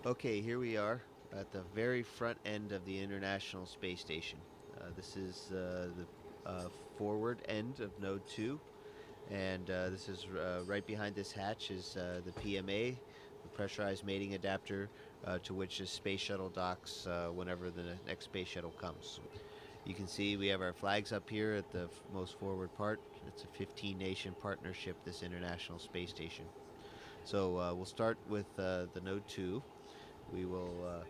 Okay, here we are at the very front end of the International Space Station. This is the forward end of Node 2, and this is right behind this hatch is the PMA, the pressurized mating adapter, to which the space shuttle docks whenever the next space shuttle comes. You can see we have our flags up here at the most forward part. It's a 15 nation partnership, this International Space Station. So we'll start with the Node 2. We will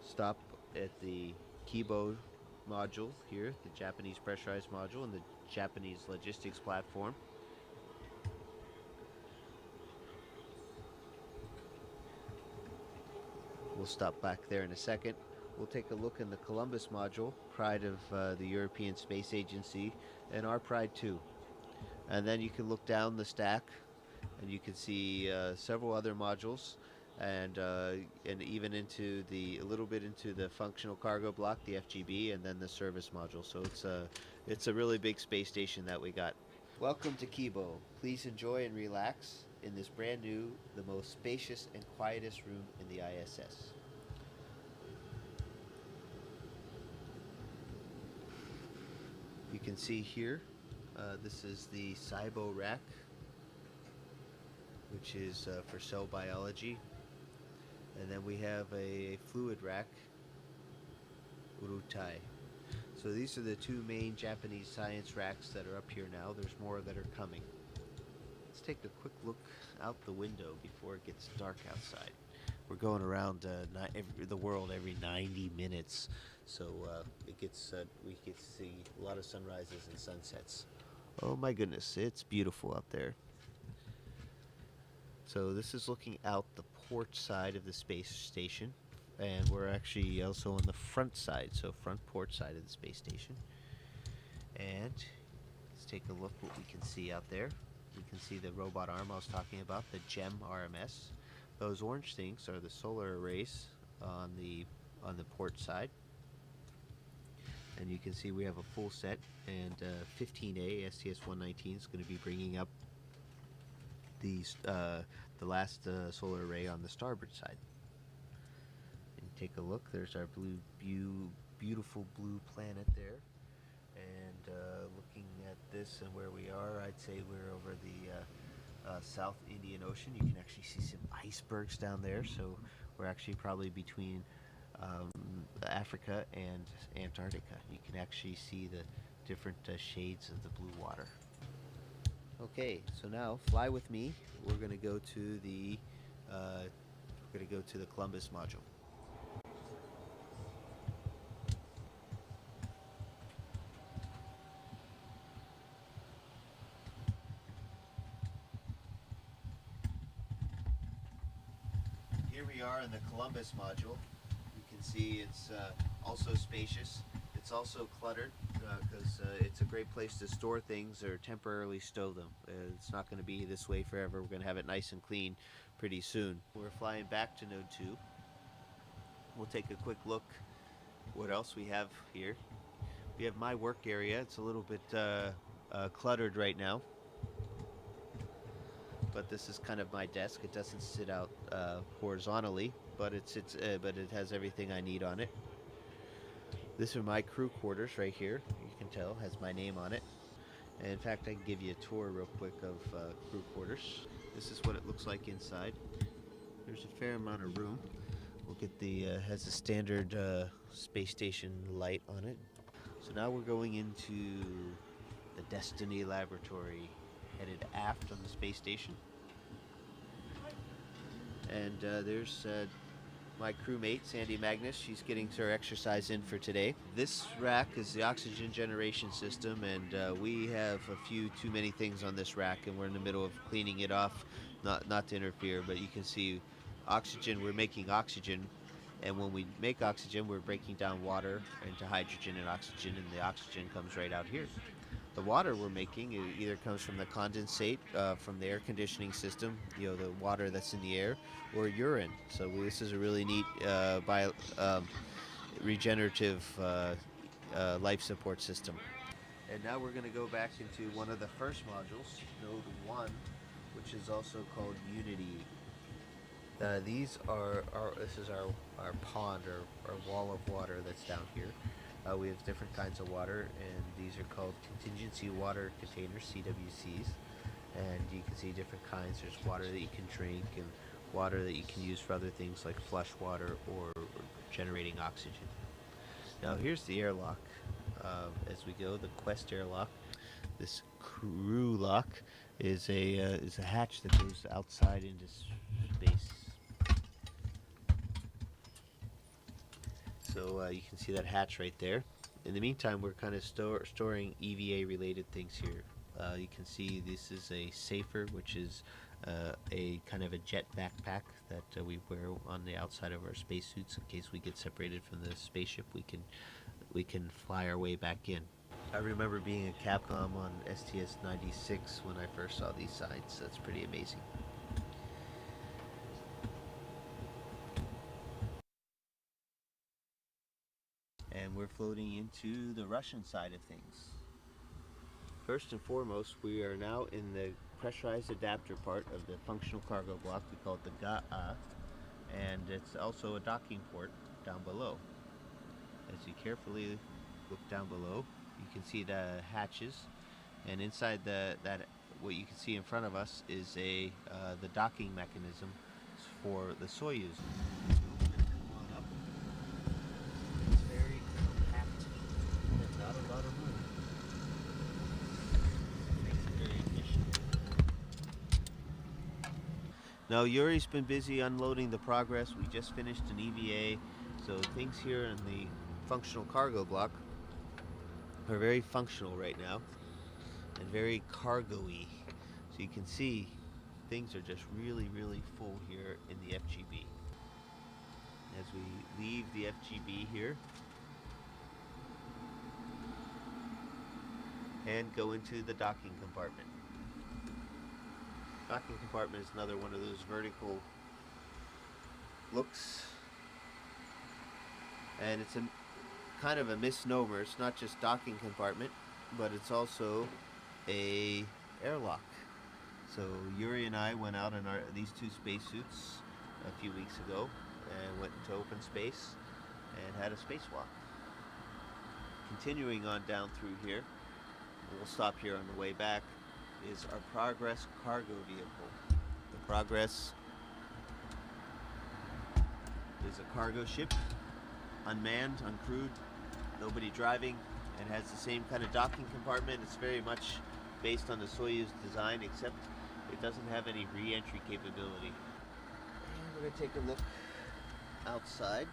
stop at the Kibo module here, the Japanese pressurized module, and the Japanese logistics platform. We'll stop back there in a second. We'll take a look in the Columbus module, pride of the European Space Agency, and our pride too. And then you can look down the stack, and you can see several other modules, and even into a little bit into the functional cargo block, the FGB, and then the service module. So it's a really big space station that we got. Welcome to Kibo. Please enjoy and relax in this brand new, the most spacious and quietest room in the ISS. You can see here, this is the SIBO rack, which is for cell biology. And then we have a fluid rack, Urutai. So these are the two main Japanese science racks that are up here now. There's more that are coming. Let's take a quick look out the window before it gets dark outside. We're going around the world every 90 minutes, so we get to see a lot of sunrises and sunsets. Oh my goodness, it's beautiful out there. So this is looking out the port side of the space station, and we're actually also on the front side, so front port side of the space station. And let's take a look what we can see out there. We can see the robot arm I was talking about, the GEM RMS. Those orange things are the solar arrays on the port side. And you can see we have a full set, and 15A STS-119 is going to be bringing up the last solar array on the starboard side. And take a look. There's our beautiful blue planet there. And looking at this and where we are, I'd say we're over the South Indian Ocean. You can actually see some icebergs down there. So we're actually probably between Africa and Antarctica. You can actually see the different shades of the blue water. Okay, so now fly with me. We're going to go to the Columbus module. Here we are in the Columbus module. You can see it's also spacious. It's also cluttered because it's a great place to store things or temporarily stow them. It's not going to be this way forever. We're going to have it nice and clean pretty soon. We're flying back to Node 2. We'll take a quick look what else we have here. We have my work area. It's a little bit cluttered right now, but this is kind of my desk. It doesn't sit out horizontally, but it has everything I need on it. This are my crew quarters right here. You can tell has my name on it. And in fact, I can give you a tour real quick of crew quarters. This is what it looks like inside. There's a fair amount of room. We'll get has a standard space station light on it. So now we're going into the Destiny Laboratory, headed aft on the space station. And there's my crewmate, Sandy Magnus. She's getting her exercise in for today. This rack is the oxygen generation system, and we have a few too many things on this rack, and we're in the middle of cleaning it off, not to interfere, but you can see oxygen, we're making oxygen, and when we make oxygen, we're breaking down water into hydrogen and oxygen, and the oxygen comes right out here. The water we're making either comes from the condensate from the air conditioning system, the water that's in the air, or urine. So this is a really neat regenerative life support system. And now we're going to go back into one of the first modules, Node 1, which is also called Unity. These are this is our pond or wall of water that's down here. We have different kinds of water, and these are called contingency water containers, CWCs. And you can see different kinds. There's water that you can drink, and water that you can use for other things like flush water or generating oxygen. Now here's the airlock. As we go, the Quest airlock. This crew lock is a hatch that goes outside into space. So you can see that hatch right there. In the meantime, we're kind of storing EVA related things here. You can see this is a safer, which is a kind of a jet backpack that we wear on the outside of our spacesuits in case we get separated from the spaceship. We can fly our way back in. I remember being a Capcom on STS-96 when I first saw these signs. That's pretty amazing. And we're floating into the Russian side of things. First and foremost, we are now in the pressurized adapter part of the functional cargo block. We call it the GAA, and it's also a docking port down below. As you carefully look down below, you can see the hatches, and inside that what you can see in front of us is the docking mechanism for the Soyuz. Now Yuri's been busy unloading the Progress. We just finished an EVA, so things here in the functional cargo block are very functional right now and very cargo-y. So you can see things are just really, really full here in the FGB. As we leave the FGB here and go into the docking compartment. Docking compartment is another one of those vertical looks, and it's a kind of a misnomer. It's not just docking compartment, but it's also a airlock. So Yuri and I went out in these two spacesuits a few weeks ago and went into open space and had a spacewalk. Continuing on down through here, we'll stop here on the way back, is our Progress cargo vehicle. The Progress is a cargo ship, unmanned, uncrewed, nobody driving, and has the same kind of docking compartment. It's very much based on the Soyuz design, except it doesn't have any re-entry capability. And we're going to take a look outside.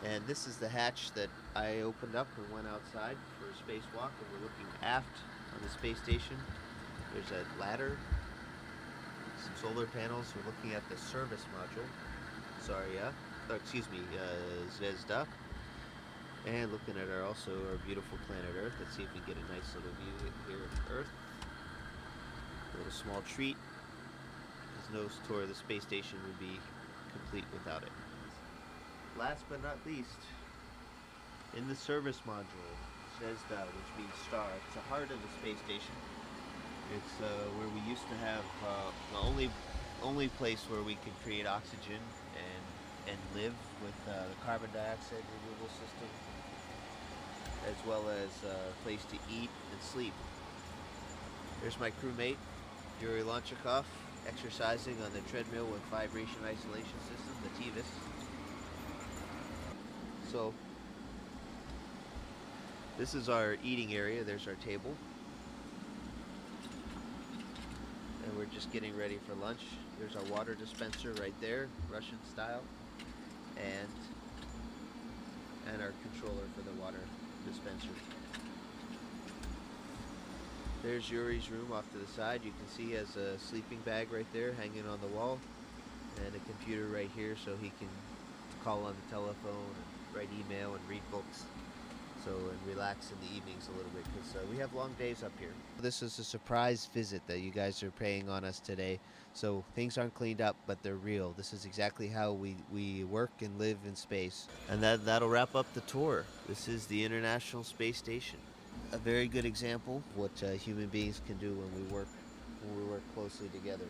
And this is the hatch that I opened up and went outside for a spacewalk, and we're looking aft on the space station. There's a ladder, some solar panels. We're looking at the service module, Zvezda, and looking at our beautiful planet Earth. Let's see if we get a nice little view here of Earth. A little small treat, because no tour of the space station would be complete without it. Last but not least, in the service module, Zvezda, which means star. It's the heart of the space station. It's where we used to have the only place where we could create oxygen and live with the carbon dioxide removal system, as well as a place to eat and sleep. There's my crewmate, Yuri Lonchikov, exercising on the treadmill with vibration isolation system, the TVIS. So this is our eating area. There's our table, and we're just getting ready for lunch. There's our water dispenser right there, Russian style, and our controller for the water dispenser. There's Yuri's room off to the side. You can see he has a sleeping bag right there hanging on the wall, and a computer right here so he can call on the telephone, write email, and read books, and relax in the evenings a little bit, because we have long days up here. This is a surprise visit that you guys are paying on us today, so things aren't cleaned up, but they're real. This is exactly how we work and live in space. And that'll wrap up the tour. This is the International Space Station. A very good example of what human beings can do when we work when we work closely together.